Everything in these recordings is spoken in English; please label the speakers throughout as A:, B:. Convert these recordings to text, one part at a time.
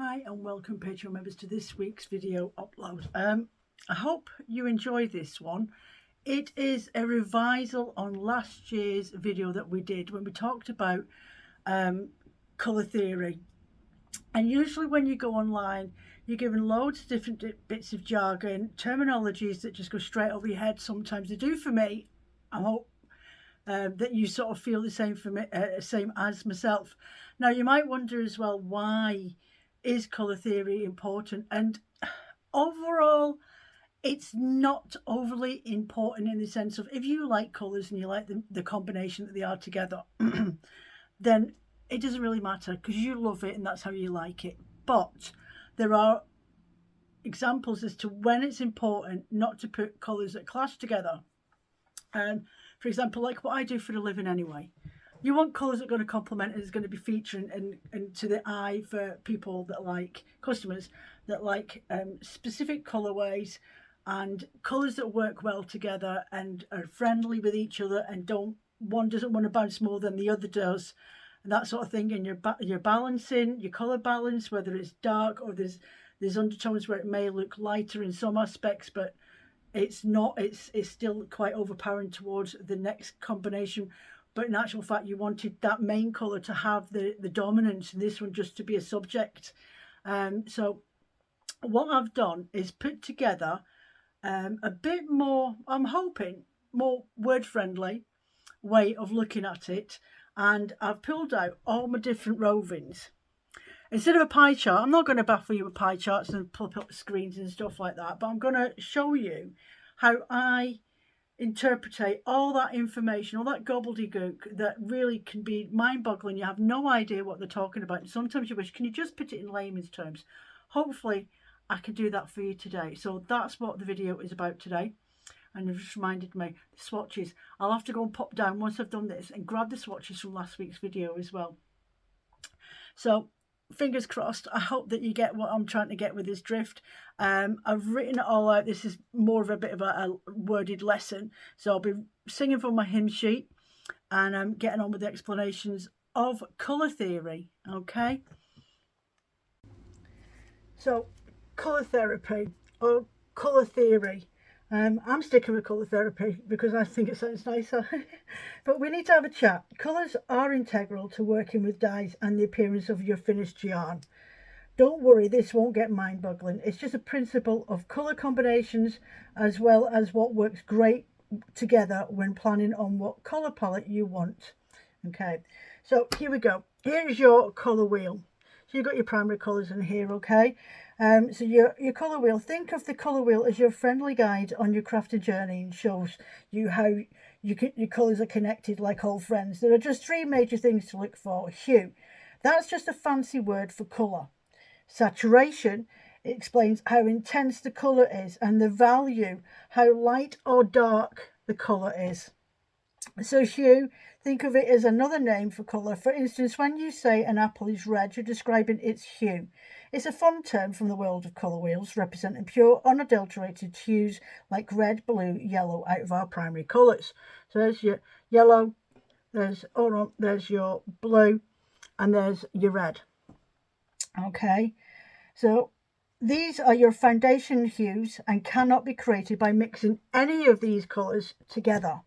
A: Hi and welcome Patreon members to this week's video upload. I hope you enjoy this one. It is a revisal on last year's video that we did when we talked about colour theory. And usually when you go online, you're given loads of different bits of jargon, terminologies that just go straight over your head. Sometimes they do for me. I hope that you sort of feel the same for me, same as myself. Now you might wonder as well, why is colour theory important? And overall, it's not overly important in the sense of if you like colours and you like the combination that they are together, then it doesn't really matter because you love it and that's how you like it. But there are examples as to when it's important not to put colours that clash together. For example, like what I do for a living anyway. You want colours that are going to complement and is going to be featuring and to the eye for people that like, customers that like specific colourways and colours that work well together and are friendly with each other and one doesn't want to bounce more than the other does and that sort of thing. And you're balancing your colour balance, whether it's dark or there's undertones where it may look lighter in some aspects, but it's not, it's still quite overpowering towards the next combination. But in actual fact, you wanted that main colour to have the dominance and this one just to be a subject. So what I've done is put together a bit more, I'm hoping, more word-friendly way of looking at it. And I've pulled out all my different rovings. Instead of a pie chart, I'm not going to baffle you with pie charts and pull up screens and stuff like that, but I'm going to show you how I interpret all that information, all that gobbledygook that really can be mind-boggling. You have no idea what they're talking about. And sometimes you wish, can you just put it in layman's terms? Hopefully, I can do that for you today. So that's what the video is about today. And it just reminded me, the swatches. I'll have to go and pop down once I've done this and grab the swatches from last week's video as well. So fingers crossed, I hope that you get what I'm trying to get with this drift. I've written it all out. This is more of a bit of a worded lesson, so I'll be singing from my hymn sheet and I'm getting on with the explanations of colour theory. Okay, so colour therapy or colour theory. I'm sticking with colour therapy because I think it sounds nicer. But we need to have a chat. Colours are integral to working with dyes and the appearance of your finished yarn. Don't worry, this won't get mind-boggling. It's just a principle of colour combinations as well as what works great together when planning on what colour palette you want. Okay, so here we go. Here's your colour wheel. So you've got your primary colours in here, okay? So your colour wheel, think of the colour wheel as your friendly guide on your crafting journey and shows you how your colours are connected like old friends. There are just three major things to look for. Hue, that's just a fancy word for colour. Saturation, it explains how intense the colour is, and the value, how light or dark the colour is. So hue, think of it as another name for colour. For instance, when you say an apple is red, you're describing its hue. It's a fun term from the world of colour wheels, representing pure, unadulterated hues like red, blue, yellow out of our primary colours. So there's your yellow, there's orange, there's your blue, and there's your red. Okay, so these are your foundation hues and cannot be created by mixing any of these colours together.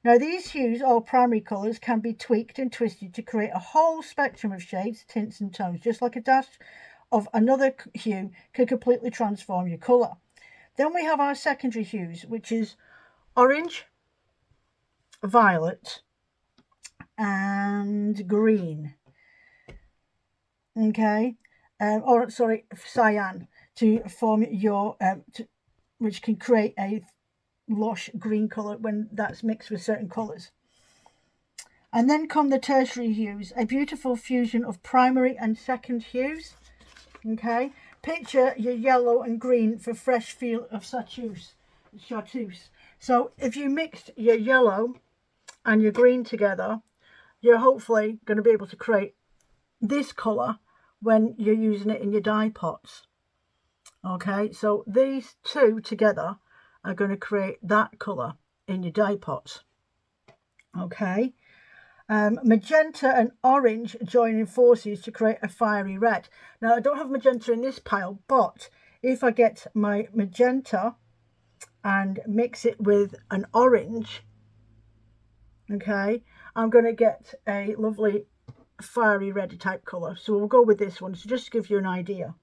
A: Now these hues, or primary colours, can be tweaked and twisted to create a whole spectrum of shades, tints and tones, just like a dash of another hue can completely transform your colour. Then we have our secondary hues, which is orange, violet and green. Okay, or sorry, cyan, to form your, which can create a lush green colour when that's mixed with certain colours. And then come the tertiary hues, a beautiful fusion of primary and second hues. Okay, picture your yellow and green for fresh feel of chartreuse. So if you mixed your yellow and your green together, you're hopefully going to be able to create this colour when you're using it in your dye pots. Okay, so these two together are going to create that colour in your dye pots. Okay, Magenta and orange joining forces to create a fiery red. Now, I don't have magenta in this pile, but if I get my magenta and mix it with an orange, okay, I'm going to get a lovely fiery red type colour. So we'll go with this one, so just to give you an idea.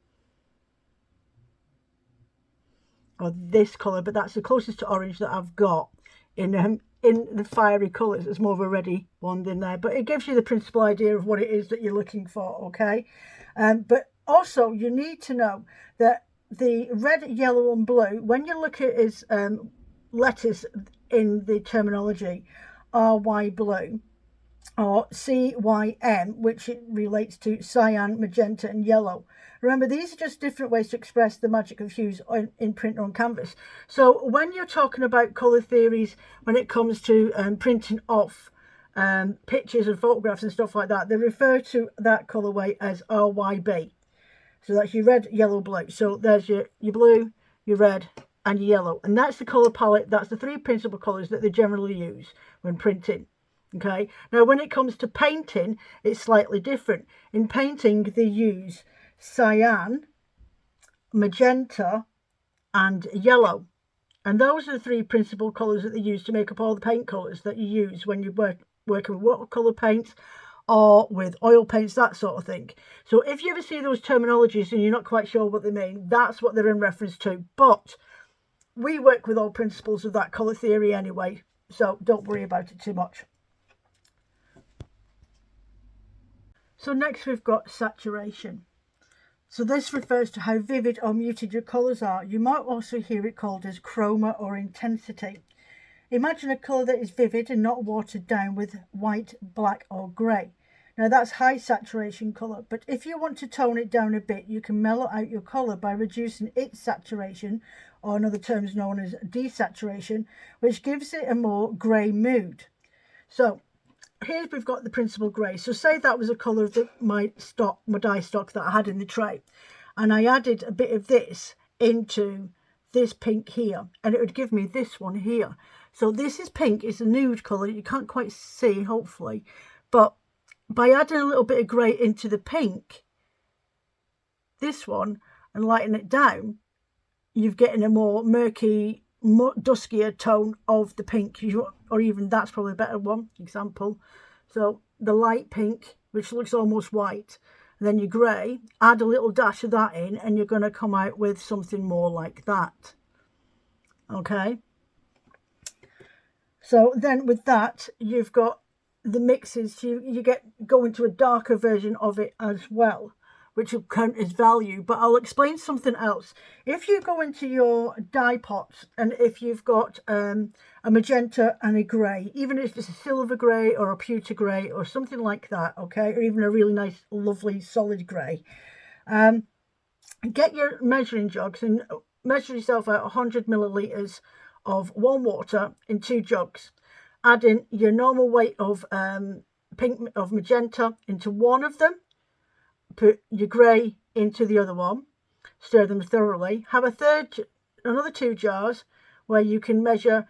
A: Or this colour, but that's the closest to orange that I've got in the fiery colours. It's more of a reddy one than there, but it gives you the principal idea of what it is that you're looking for, okay? But also you need to know that the red, yellow and blue, when you look at its letters in the terminology, RY blue or CYM, which it relates to cyan, magenta and yellow. Remember, these are just different ways to express the magic of hues in print or on canvas. So when you're talking about colour theories, when it comes to printing off pictures and photographs and stuff like that, they refer to that colourway as RYB. So that's your red, yellow, blue. So there's your blue, your red and your yellow. And that's the colour palette. That's the three principal colours that they generally use when printing. Okay, now when it comes to painting, it's slightly different. In painting, they use cyan, magenta and yellow, and those are the three principal colours that they use to make up all the paint colours that you use when you're working with watercolour paints or with oil paints, that sort of thing. So if you ever see those terminologies and you're not quite sure what they mean, that's what they're in reference to. But we work with all principles of that colour theory anyway, so don't worry about it too much. So next we've got saturation. So this refers to how vivid or muted your colours are. You might also hear it called as chroma or intensity. Imagine a colour that is vivid and not watered down with white, black or grey. Now that's high saturation colour, but if you want to tone it down a bit, you can mellow out your colour by reducing its saturation, or in other terms known as desaturation, which gives it a more grey mood. So here we've got the principal grey. So say that was a colour of my dye stock that I had in the tray, and I added a bit of this into this pink here, and it would give me this one here. So this is pink, it's a nude colour, you can't quite see hopefully, but by adding a little bit of grey into the pink, this one, and lighting it down, you're getting a more murky, more duskier tone of the pink, or even that's probably a better one example. So the light pink, which looks almost white, and then your grey, add a little dash of that in, and you're going to come out with something more like that. Okay, so then with that you've got the mixes, you go into a darker version of it as well, which will count as value. But I'll explain something else. If you go into your dye pots, and if you've got a magenta and a grey, even if it's a silver grey or a pewter grey or something like that, okay, or even a really nice lovely solid grey, get your measuring jugs and measure yourself out 100 millilitres of warm water in 2 jugs. Add in your normal weight of magenta into one of them, put your grey into the other one, stir them thoroughly. Have another 2 jars where you can measure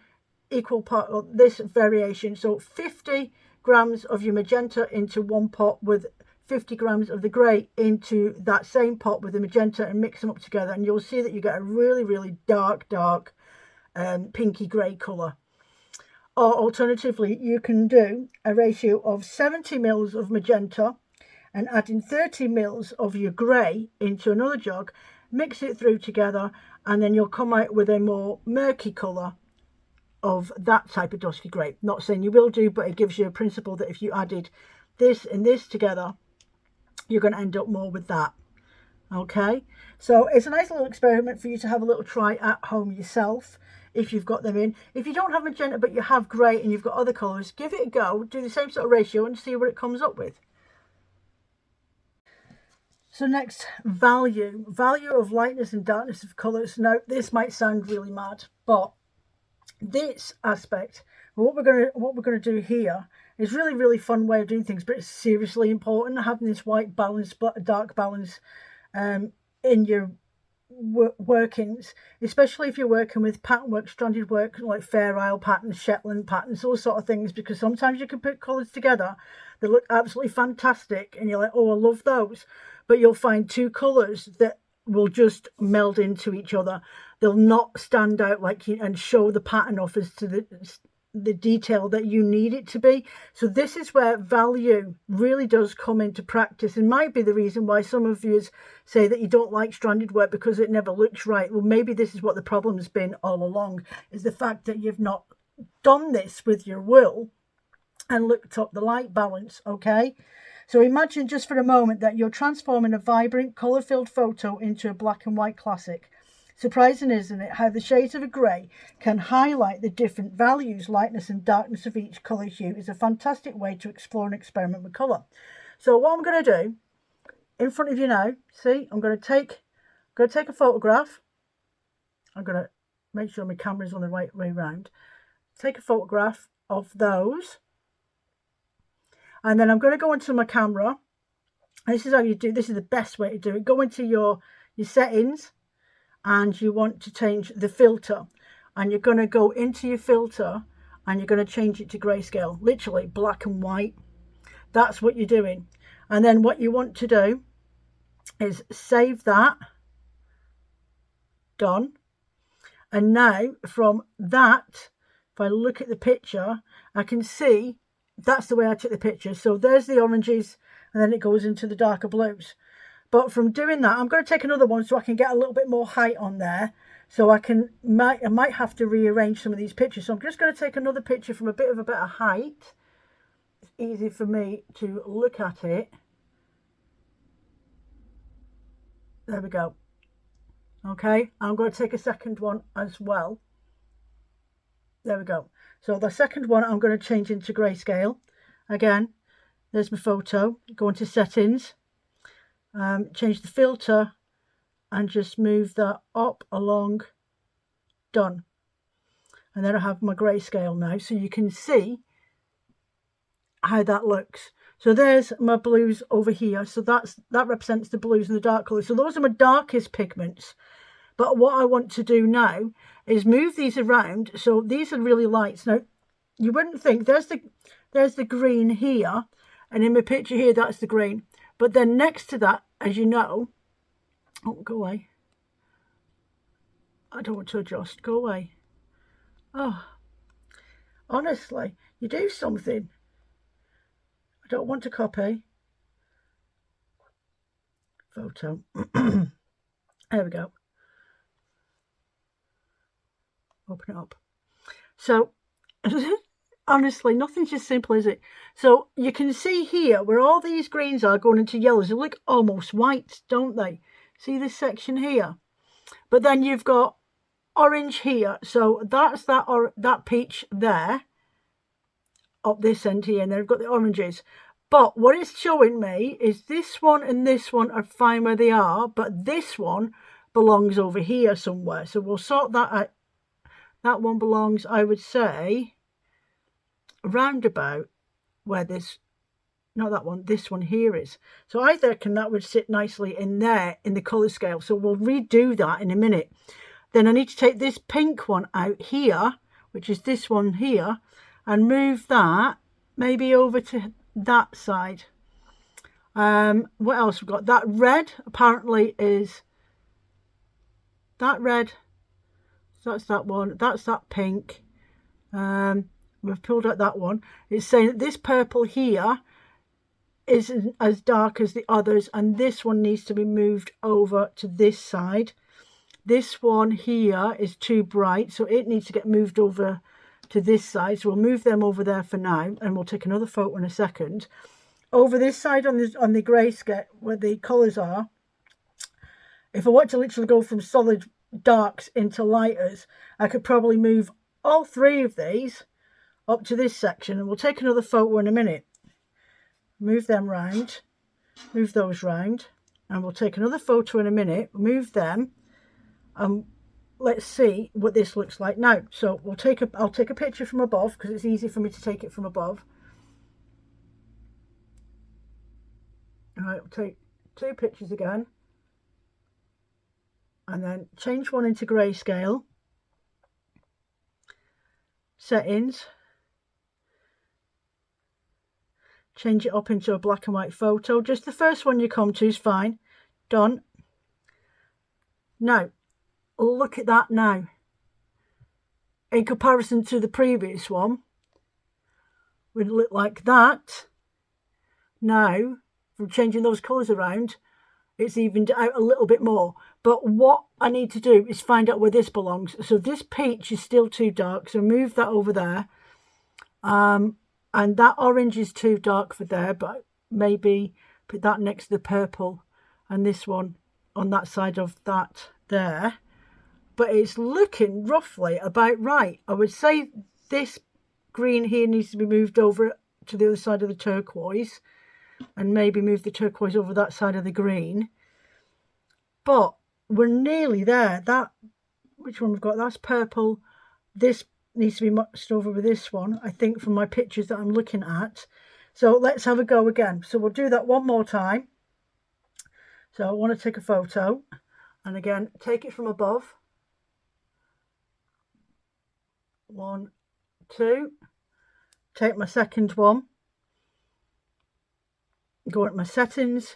A: equal part of this variation. So 50 grams of your magenta into one pot with 50 grams of the grey into that same pot with the magenta, and mix them up together, and you'll see that you get a really, really dark pinky grey colour. Or alternatively, you can do a ratio of 70 mils of magenta and adding 30 mils of your grey into another jug, mix it through together, and then you'll come out with a more murky colour of that type of dusky grey. Not saying you will do, but it gives you a principle that if you added this and this together, you're going to end up more with that. Okay, so it's a nice little experiment for you to have a little try at home yourself if you've got them in. If you don't have magenta but you have grey and you've got other colours, give it a go, do the same sort of ratio and see what it comes up with. So next, value of lightness and darkness of colours. Now this might sound really mad, but this aspect, what we're going to do here is really, really fun way of doing things, but it's seriously important, having this white balance, dark balance in your workings, especially if you're working with pattern work, stranded work, like Fair Isle patterns, Shetland patterns, those sort of things, because sometimes you can put colours together that look absolutely fantastic and you're like, oh, I love those, but you'll find two colours that will just meld into each other. They'll not stand out like you and show the pattern off as to the detail that you need it to be. So this is where value really does come into practice, and might be the reason why some of you say that you don't like stranded work because it never looks right. Well, maybe this is what the problem has been all along, is the fact that you've not done this with your wool and looked up the light balance. Okay, so imagine just for a moment that you're transforming a vibrant colour-filled photo into a black and white classic. Surprising, isn't it, how the shades of a grey can highlight the different values, lightness and darkness of each colour hue is a fantastic way to explore and experiment with colour. So what I'm going to do in front of you now, see, I'm going to take a photograph. I'm going to make sure my camera's on the right way round. Take a photograph of those. And then I'm going to go into my camera. This is how you do, this is the best way to do it. Go into your settings, and you want to change the filter, and you're going to go into your filter and you're going to change it to grayscale, literally black and white. That's what you're doing. And then what you want to do is save that. Done. And now from that, if I look at the picture, I can see that's the way I took the picture. So there's the oranges, and then it goes into the darker blues. But from doing that, I'm going to take another one so I can get a little bit more height on there. So I might have to rearrange some of these pictures. So I'm just going to take another picture from a bit of a better height. It's easy for me to look at it. There we go. Okay, I'm going to take a second one as well. There we go. So the second one I'm going to change into grayscale. Again, there's my photo. Go into settings. Change the filter and just move that up along. Done. And then I have my grayscale now, so you can see how that looks. So there's my blues over here. So that represents the blues and the dark colours. So those are my darkest pigments. But what I want to do now is move these around. So these are really lights. Now you wouldn't think there's the green here, and in my picture here that's the green. But then next to that, as you know, oh, go away. I don't want to adjust. Go away. Oh, honestly, you do something. I don't want to copy. Photo. There we go. Open it up. So, honestly, nothing's as simple, is it? So you can see here where all these greens are going into yellows. They look almost white, don't they? See this section here? But then you've got orange here. So that's that peach there. Up this end here, and then I've got the oranges. But what it's showing me is this one and this one are fine where they are, but this one belongs over here somewhere. So we'll sort that out. That one belongs, I would say, roundabout where this, not that one, this one here is. So I reckon that would sit nicely in there in the colour scale. So we'll redo that in a minute. Then I need to take this pink one out here, which is this one here, and move that maybe over to that side. What else we've got? That red apparently is that red. So that's that one. That's that pink. We've pulled out that one. It's saying that this purple here isn't as dark as the others, and this one needs to be moved over to this side. This one here is too bright, so it needs to get moved over to this side. So we'll move them over there for now, and we'll take another photo in a second. Over this side on the grayscale where the colours are, if I want to literally go from solid darks into lighters, I could probably move all three of these up to this section, and we'll take another photo in a minute. Move them round, move those round, and we'll take another photo in a minute, move them, and let's see what this looks like now. So I'll take a picture from above because it's easy for me to take it from above. All right, we'll take two pictures again. and then change one into grayscale, settings, change it up into a black and white photo. Just the first one you come to is fine. Done. Now, look at that now. In comparison to the previous one, would look like that. Now, from changing those colours around, it's evened out a little bit more. But what I need to do is find out where this belongs. So this peach is still too dark, so move that over there. And that orange is too dark for there, but maybe put that next to the purple and this one on that side of that there. But it's looking roughly about right. I would say this green here needs to be moved over to the other side of the turquoise, and maybe move the turquoise over that side of the green. But we're nearly there. That, which one we've got? That's purple. This needs to be matched over with this one, I think, from my pictures that I'm looking at. So let's have a go again. So we'll do that one more time. So I want to take a photo, and again, take it from above. 1, 2. Take my second one, go into my settings,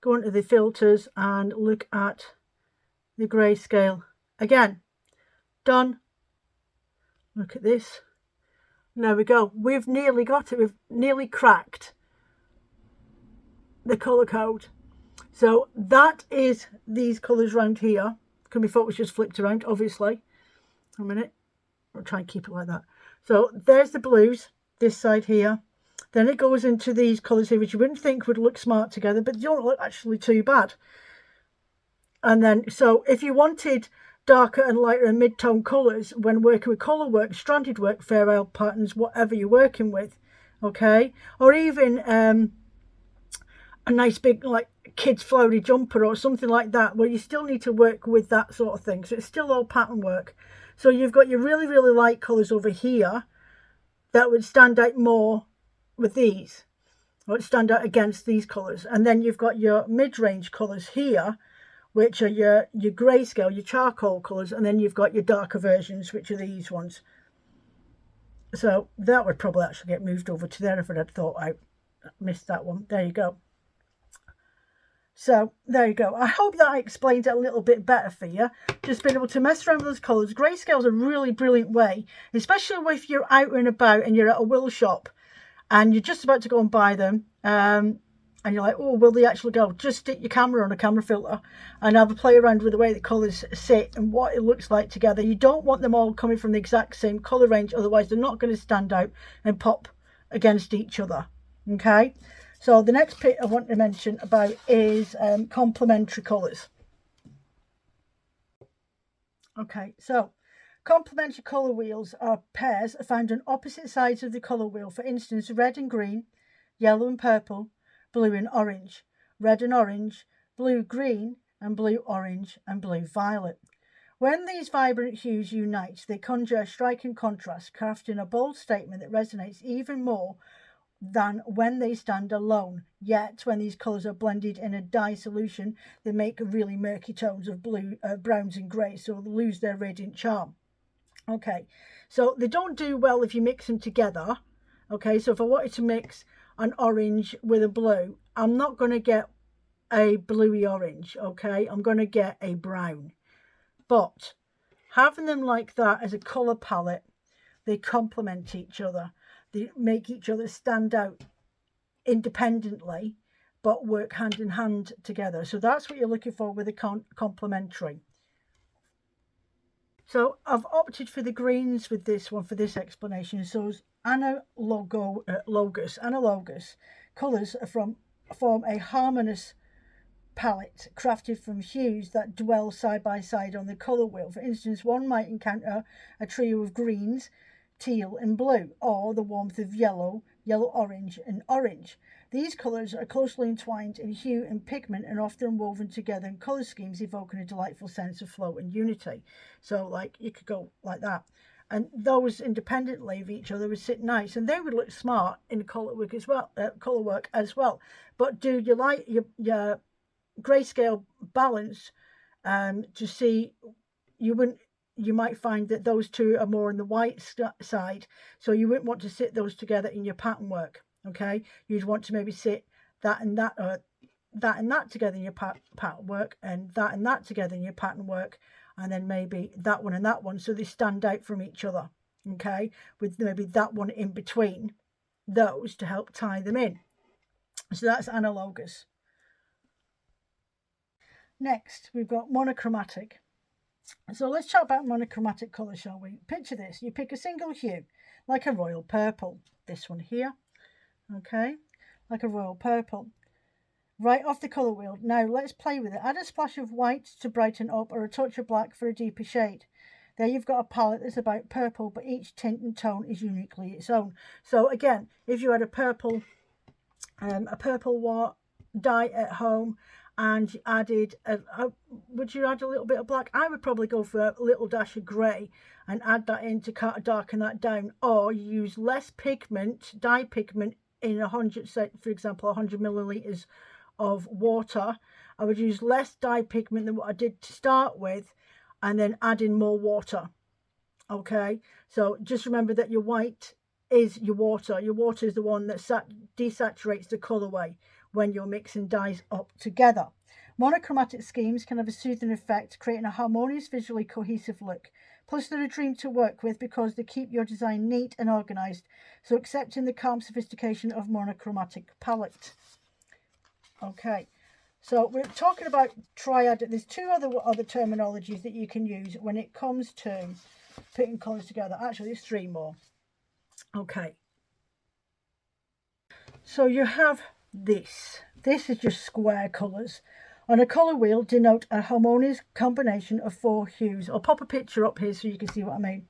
A: go into the filters, and look at the grayscale again. Done. Look at this. There we go. We've nearly got it. We've nearly cracked the colour code. So that is these colours around here. Can be photos just flipped around, obviously. A minute. I'll try and keep it like that. So there's the blues, this side here. Then it goes into these colours here, which you wouldn't think would look smart together, but they don't look actually too bad. And then, so if you wanted darker and lighter and mid-tone colours when working with colour work, stranded work, fair isle patterns, whatever you're working with, okay? Or even a nice big, like, kids flowery jumper or something like that, where you still need to work with that sort of thing. So it's still all pattern work. So you've got your really, really light colours over here that would stand out more with these, or stand out against these colours. And then you've got your mid-range colours here, which are your grayscale, your charcoal colours, and then you've got your darker versions, which are these ones. So that would probably actually get moved over to there if I'd thought I missed that one. There you go. So there you go. I hope that I explained it a little bit better for you. Just being able to mess around with those colours. Grayscale is a really brilliant way, especially if you're out and about and you're at a wool shop and you're just about to go and buy them. And you're like, oh, will they actually go? Just stick your camera on a camera filter and have a play around with the way the colours sit and what it looks like together. You don't want them all coming from the exact same colour range, otherwise they're not going to stand out and pop against each other. Okay, so the next bit I want to mention about is complementary colours. Okay, so complementary colour wheels are pairs found on opposite sides of the colour wheel. For instance, red and green, yellow and purple, blue and orange, red and orange, blue green, and blue orange and blue violet. When these vibrant hues unite, they conjure a striking contrast, crafting a bold statement that resonates even more than when they stand alone. Yet when these colours are blended in a dye solution, they make really murky tones of blue, browns and greys, so they lose their radiant charm. Okay, so they don't do well if you mix them together. Okay, so if I wanted to mix an orange with a blue, I'm not going to get a bluey orange, okay? I'm going to get a brown. But having them like that as a colour palette, they complement each other. They make each other stand out independently, but work hand in hand together. So that's what you're looking for with a complementary. So I've opted for the greens with this one for this explanation. So analogous colours form a harmonious palette crafted from hues that dwell side by side on the colour wheel. For instance, one might encounter a trio of greens, teal and blue, or the warmth of yellow, orange and orange. These colours are closely entwined in hue and pigment and often woven together in colour schemes, evoking a delightful sense of flow and unity. So like you could go like that, and those independently of each other would sit nice and they would look smart in colour work as well. But do you like your grayscale balance to see. You might find that those two are more on the white side, so you wouldn't want to sit those together in your pattern work. Okay, you'd want to maybe sit that and that, or that and that together in your pattern work, and that together in your pattern work, and then maybe that one and that one, so they stand out from each other. Okay, with maybe that one in between those to help tie them in. So that's analogous. Next, we've got monochromatic. So let's chat about monochromatic colour, shall we? Picture this. You pick a single hue, like a royal purple. This one here. Okay, like a royal purple. Right off the colour wheel. Now let's play with it. Add a splash of white to brighten up, or a touch of black for a deeper shade. There you've got a palette that's about purple, but each tint and tone is uniquely its own. So again, if you had a purple dye at home, and you added would you add a little bit of black? I would probably go for a little dash of grey and add that in to kind of darken that down, or you use less pigment, dye pigment, in 100, say for example 100 milliliters of water. I would use less dye pigment than what I did to start with, and then add in more water. Okay, so just remember that your white is your water. Your water is the one that desaturates the colourway when you're mixing dyes up together. Monochromatic schemes can have a soothing effect, creating a harmonious, visually cohesive look. Plus, they're a dream to work with because they keep your design neat and organised, so accepting the calm sophistication of monochromatic palette. Okay, so we're talking about triad. There's two other terminologies that you can use when it comes to putting colours together. Actually, there's three more. Okay, so you have this is just square colours. On a colour wheel, denote a harmonious combination of 4 hues. I'll pop a picture up here so you can see what I mean.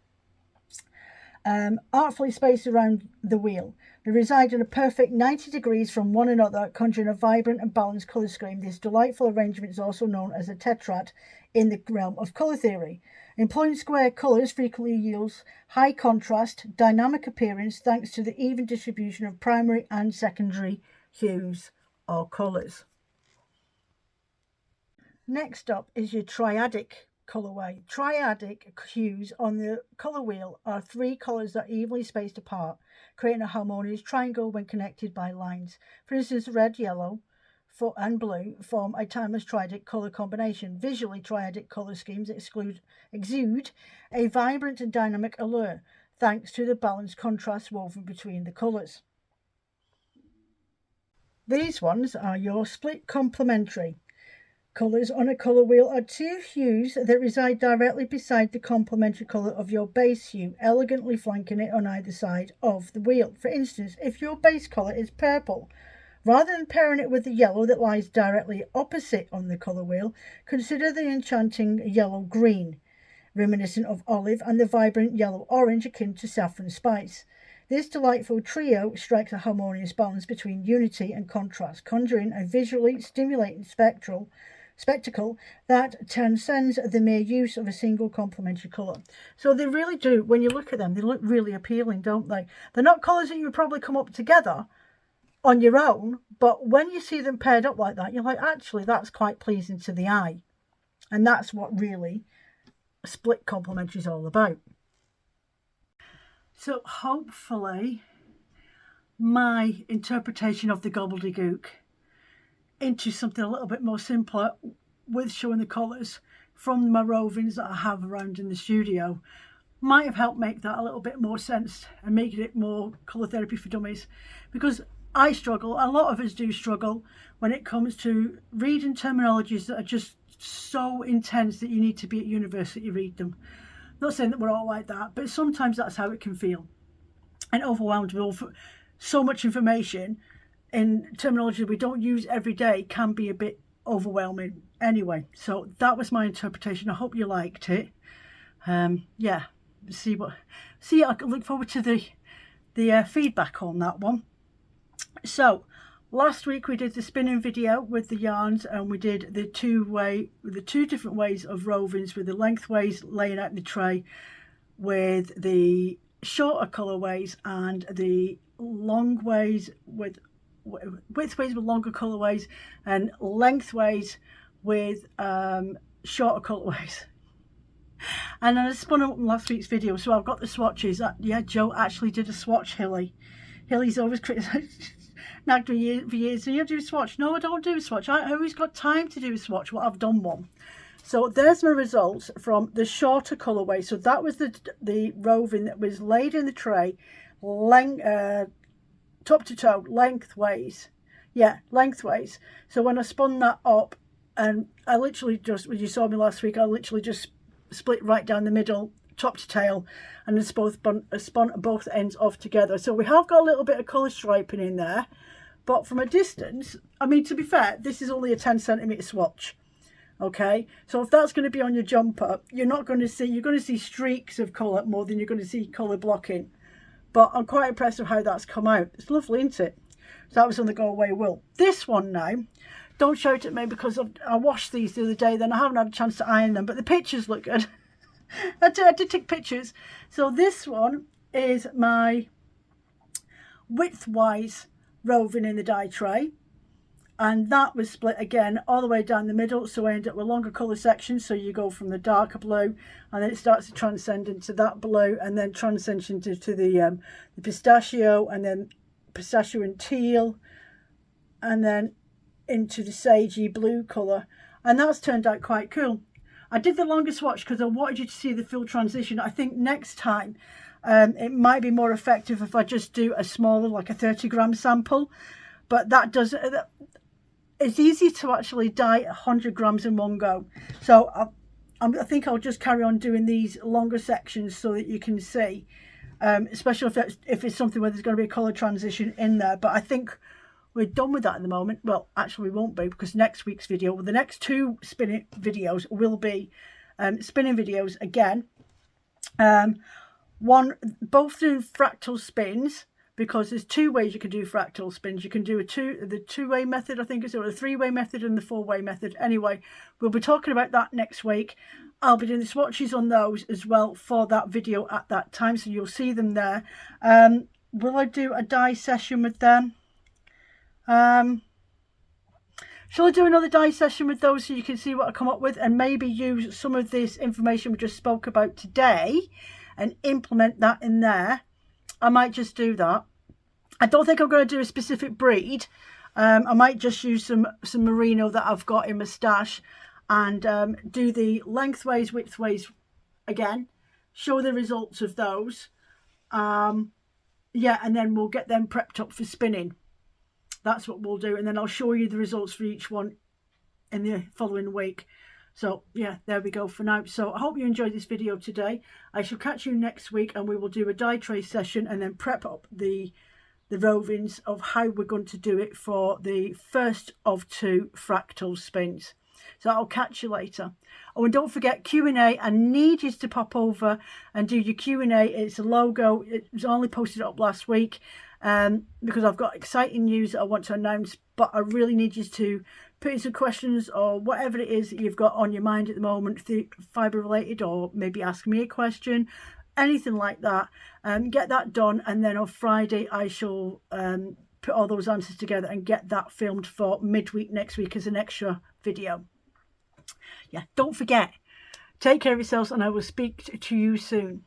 A: Artfully spaced around the wheel. They reside in a perfect 90 degrees from one another, conjuring a vibrant and balanced colour scheme. This delightful arrangement is also known as a tetrad in the realm of colour theory. Employing square colours frequently yields high contrast, dynamic appearance thanks to the even distribution of primary and secondary hues or colours. Next up is your triadic colourway. Triadic hues on the colour wheel are 3 colours that are evenly spaced apart, creating a harmonious triangle when connected by lines. For instance, red, yellow, and blue form a timeless triadic colour combination. Visually, triadic colour schemes exude a vibrant and dynamic allure, thanks to the balanced contrast woven between the colours. These ones are your split complementary. Colours on a colour wheel are 2 hues that reside directly beside the complementary colour of your base hue, elegantly flanking it on either side of the wheel. For instance, if your base colour is purple, rather than pairing it with the yellow that lies directly opposite on the colour wheel, consider the enchanting yellow-green, reminiscent of olive, and the vibrant yellow-orange akin to saffron spice. This delightful trio strikes a harmonious balance between unity and contrast, conjuring a visually stimulating spectacle that transcends the mere use of a single complementary colour. So they really do, when you look at them, they look really appealing, don't they? They're not colours that you would probably come up together on your own, but when you see them paired up like that, you're like, actually, that's quite pleasing to the eye. And that's what really split complementary is all about. So hopefully my interpretation of the gobbledygook into something a little bit more simpler with showing the colours from my rovings that I have around in the studio might have helped make that a little bit more sense and making it more colour therapy for dummies, because I struggle, a lot of us do struggle, when it comes to reading terminologies that are just so intense that you need to be at university to read them. Not saying that we're all like that, but sometimes that's how it can feel. And overwhelmed with so much information in terminology we don't use every day can be a bit overwhelming. Anyway, so that was my interpretation. I hope you liked it. Yeah, I look forward to the feedback on that one. So last week we did the spinning video with the yarns, and we did the two different ways of rovings, with the lengthways laying out in the tray, with the shorter colorways and the long ways with widthways with longer colorways, and lengthways with shorter colourways. And then I spun up in last week's video, so I've got the swatches. Yeah, Joe actually did a swatch, Hilly. Hilly's always criticised, nagged me for years. So you do a swatch? No, I don't do a swatch. I always got time to do a swatch. Well, I've done one. So there's my results from the shorter colourway. So that was the roving that was laid in the tray, top to toe, lengthways. Yeah, lengthways. So when I spun that up, and I literally just, when you saw me last week, I literally just split right down the middle, top to tail, and then spun both ends off together. So we have got a little bit of colour striping in there, but from a distance, I mean, to be fair, this is only a 10cm swatch. Okay, so if that's going to be on your jumper, you're going to see streaks of colour more than you're going to see colour blocking. But I'm quite impressed with how that's come out. It's lovely, isn't it? So that was on the Go Away Wool. This one now, don't shout at me because I washed these the other day, then I haven't had a chance to iron them, but the pictures look good. I did take pictures. So this one is my widthwise roving in the dye tray. And that was split again all the way down the middle, so I end up with longer colour sections. So you go from the darker blue, and then it starts to transcend into that blue, and then transcends into the pistachio, and then pistachio and teal, and then into the sagey blue colour. And that's turned out quite cool. I did the longer swatch because I wanted you to see the full transition. I think next time it might be more effective if I just do a smaller, like a 30-gram sample, but that doesn't. It's easy to actually dye 100 grams in one go. So I think I'll just carry on doing these longer sections so that you can see, especially if it's something where there's going to be a colour transition in there. But I think we're done with that at the moment. Well, actually we won't be, because next week's video, well, the next two spinning videos will be spinning videos again. Both doing fractal spins, because there's two ways you can do fractal spins. You can do the two-way method, I think it's, or the three-way method and the four-way method. Anyway, we'll be talking about that next week. I'll be doing the swatches on those as well for that video at that time, so you'll see them there. Will I do a dye session with them? Shall I do another dye session with those so you can see what I come up with, and maybe use some of this information we just spoke about today and implement that in there? I might just do that. I don't think I'm going to do a specific breed. I might just use some merino that I've got in my stash, and do the lengthways, widthways again, show the results of those. Yeah, and then we'll get them prepped up for spinning. That's what we'll do, and then I'll show you the results for each one in the following week. So yeah, there we go for now. So I hope you enjoyed this video today. I shall catch you next week, and we will do a dye tray session and then prep up the rovings of how we're going to do it for the first of 2 fractal spins. So I'll catch you later. Oh, and don't forget Q&A. I need you to pop over and do your Q&A. It's a logo. It was only posted up last week because I've got exciting news that I want to announce, but I really need you to put in some questions or whatever it is that you've got on your mind at the moment, fibre related, or maybe ask me a question, anything like that. Get that done, and then on Friday I shall put all those answers together and get that filmed for midweek next week as an extra video. Yeah, don't forget, take care of yourselves, and I will speak to you soon.